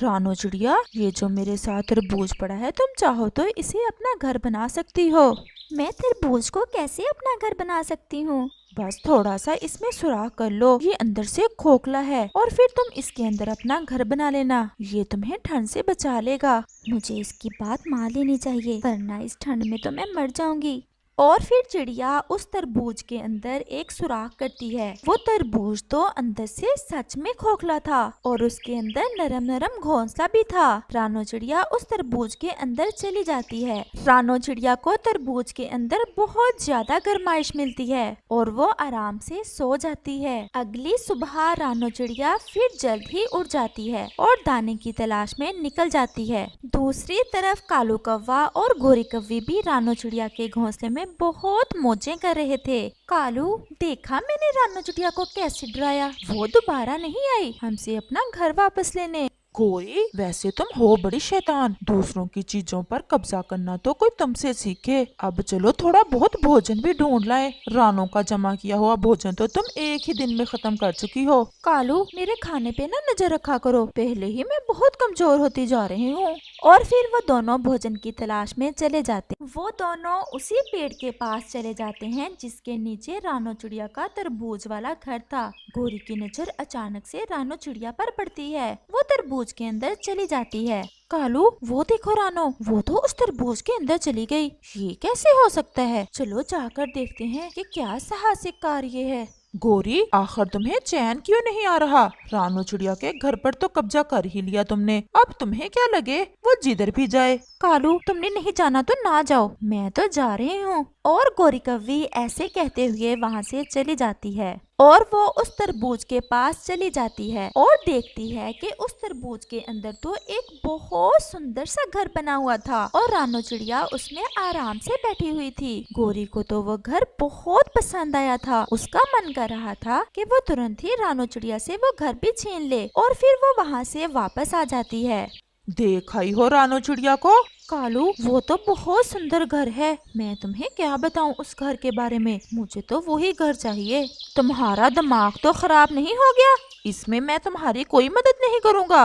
रानो चिड़िया, ये जो मेरे साथ तरबूज पड़ा है, तुम चाहो तो इसे अपना घर बना सकती हो। मैं तरबूज को कैसे अपना घर बना सकती हूँ? बस थोड़ा सा इसमें सुराख कर लो, ये अंदर से खोखला है, और फिर तुम इसके अंदर अपना घर बना लेना, ये तुम्हें ठंड से बचा लेगा। मुझे इसकी बात मान लेनी चाहिए, वरना इस ठंड में तो मैं मर जाऊंगी। और फिर चिड़िया उस तरबूज के अंदर एक सुराख करती है। वो तरबूज तो अंदर से सच में खोखला था और उसके अंदर नरम नरम घोंसला भी था। रानो चिड़िया उस तरबूज के अंदर चली जाती है। रानो चिड़िया को तरबूज के अंदर बहुत ज्यादा गर्माइश मिलती है और वो आराम से सो जाती है। अगली सुबह रानो चिड़िया फिर जल्द ही उड़ जाती है और दाने की तलाश में निकल जाती है। दूसरी तरफ कालू कौवा और गोरी कौवी भी रानो चिड़िया के घोंसले में बहुत मौजें कर रहे थे। कालू, देखा मैंने रानो चिड़िया को कैसे डराया, वो दोबारा नहीं आई हमसे अपना घर वापस लेने। गोरी, वैसे तुम हो बड़ी शैतान, दूसरों की चीजों पर कब्जा करना तो कोई तुमसे सीखे। अब चलो थोड़ा बहुत भोजन भी ढूंढ लाए, रानों का जमा किया हुआ भोजन तो तुम एक ही दिन में खत्म कर चुकी हो। कालू, मेरे खाने पे ना नजर रखा करो, पहले ही मैं बहुत कमजोर होती जा रही हूँ। और फिर वो दोनों भोजन की तलाश में चले जाते। वो दोनों उसी पेड़ के पास चले जाते हैं जिसके नीचे रानो चिड़िया का तरबूज वाला घर था। गोरी की नजर अचानक से रानो चिड़िया पर पड़ती है। वो तरबूज के अंदर चली जाती है। कालू, वो देखो रानो, वो तो उस तरबूज के अंदर चली गई, ये कैसे हो सकता है? चलो जाकर देखते हैं कि क्या साहसिक कार्य है। गोरी, आखिर तुम्हें चैन क्यों नहीं आ रहा? रानो चिड़िया के घर पर तो कब्जा कर ही लिया तुमने, अब तुम्हें क्या लगे वो जिधर भी जाए। कालू, तुमने नहीं जाना तो ना जाओ, मैं तो जा रही हूँ। और गोरी कौवी ऐसे कहते हुए वहाँ से चली जाती है और वो उस तरबूज के पास चली जाती है और देखती है कि उस तरबूज के अंदर तो एक बहुत सुंदर सा घर बना हुआ था और रानो चिड़िया उसमें आराम से बैठी हुई थी। गोरी को तो वो घर बहुत पसंद आया था, उसका मन कर रहा था कि वो तुरंत ही रानो चिड़िया से वो घर भी छीन ले और फिर वो वहाँ से वापस आ जाती है। देखा ही हो रानो चिड़िया को। कालू, वो तो बहुत सुंदर घर है, मैं तुम्हें क्या बताऊं उस घर के बारे में, मुझे तो वही घर चाहिए। तुम्हारा दिमाग तो खराब नहीं हो गया? इसमें मैं तुम्हारी कोई मदद नहीं करूंगा।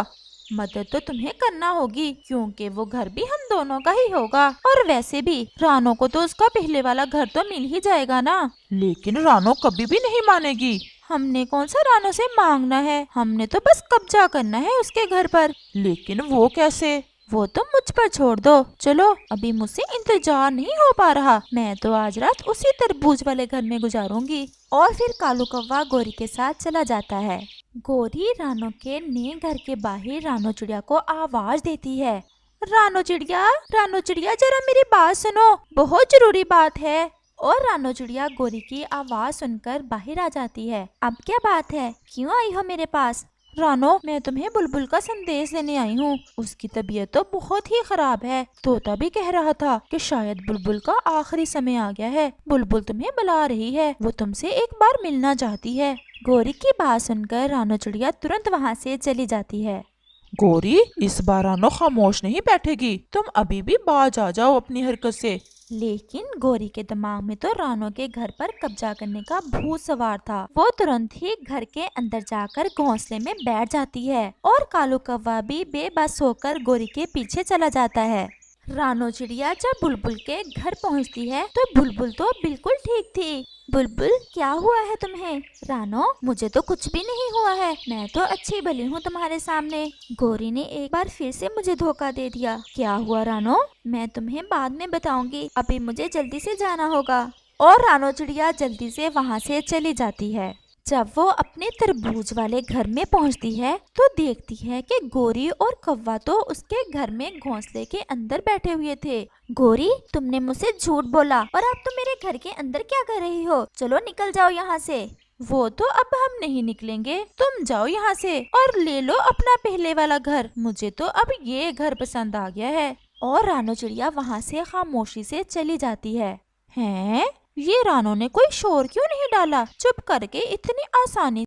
मदद तो तुम्हें करना होगी क्योंकि वो घर भी हम दोनों का ही होगा, और वैसे भी रानो को तो उसका पहले वाला घर तो मिल ही जाएगा ना। लेकिन रानो कभी भी नहीं मानेगी। हमने कौन सा रानो से मांगना है, हमने तो बस कब्जा करना है उसके घर पर। लेकिन वो कैसे? वो तो मुझ पर छोड़ दो, चलो अभी मुझसे इंतजार नहीं हो पा रहा, मैं तो आज रात उसी तरबूज वाले घर में गुजारूंगी। और फिर कालू कौवा गोरी के साथ चला जाता है। गोरी रानो के नए घर के बाहर रानो चिड़िया को आवाज देती है। रानो चिड़िया, जरा मेरी बात सुनो, बहुत जरूरी बात है। और रानो चिड़िया गोरी की आवाज सुनकर बाहर आ जाती है। अब क्या बात है, क्यों आई हो मेरे पास? रानो, मैं तुम्हें बुलबुल का संदेश देने आई हूँ, उसकी तबीयत तो बहुत ही खराब है। तोता भी कह रहा था कि शायद बुलबुल का आखिरी समय आ गया है। बुलबुल तुम्हें बुला रही है, वो तुमसे एक बार मिलना चाहती है। गोरी की बात सुनकर रानो चिड़िया तुरंत वहाँ से चली जाती है। गोरी, इस बार रानो खामोश नहीं बैठेगी, तुम अभी भी बाज आ जाओ अपनी हरकत से। लेकिन गोरी के दिमाग में तो रानो के घर पर कब्जा करने का भूत सवार था। वो तुरंत ही घर के अंदर जाकर घोंसले में बैठ जाती है और कालू कौवा भी बेबस होकर गोरी के पीछे चला जाता है। रानो चिड़िया जब बुलबुल के घर पहुंचती है तो बुलबुल तो बिल्कुल ठीक थी। बुलबुल, क्या हुआ है तुम्हें? रानो, मुझे तो कुछ भी नहीं हुआ है, मैं तो अच्छी भली हूँ तुम्हारे सामने। गोरी ने एक बार फिर से मुझे धोखा दे दिया। क्या हुआ रानो? मैं तुम्हें बाद में बताऊंगी, अभी मुझे जल्दी से जाना होगा। और रानो चिड़िया जल्दी से वहाँ से चली जाती है। जब वो अपने तरबूज वाले घर में पहुंचती है तो देखती है कि गोरी और कौवा तो उसके घर में घोंसले के अंदर बैठे हुए थे। गोरी, तुमने मुझसे झूठ बोला और अब तुम मेरे घर के अंदर क्या कर रही हो? चलो निकल जाओ यहाँ से। वो तो अब हम नहीं निकलेंगे, तुम जाओ यहाँ से और ले लो अपना पहले वाला घर, मुझे तो अब ये घर पसंद आ गया है। और रानो चिड़िया वहाँ से खामोशी से चली जाती है। हैं? ये रानो ने कोई शोर क्यों नहीं डाला? चुप करके इतनी आसानी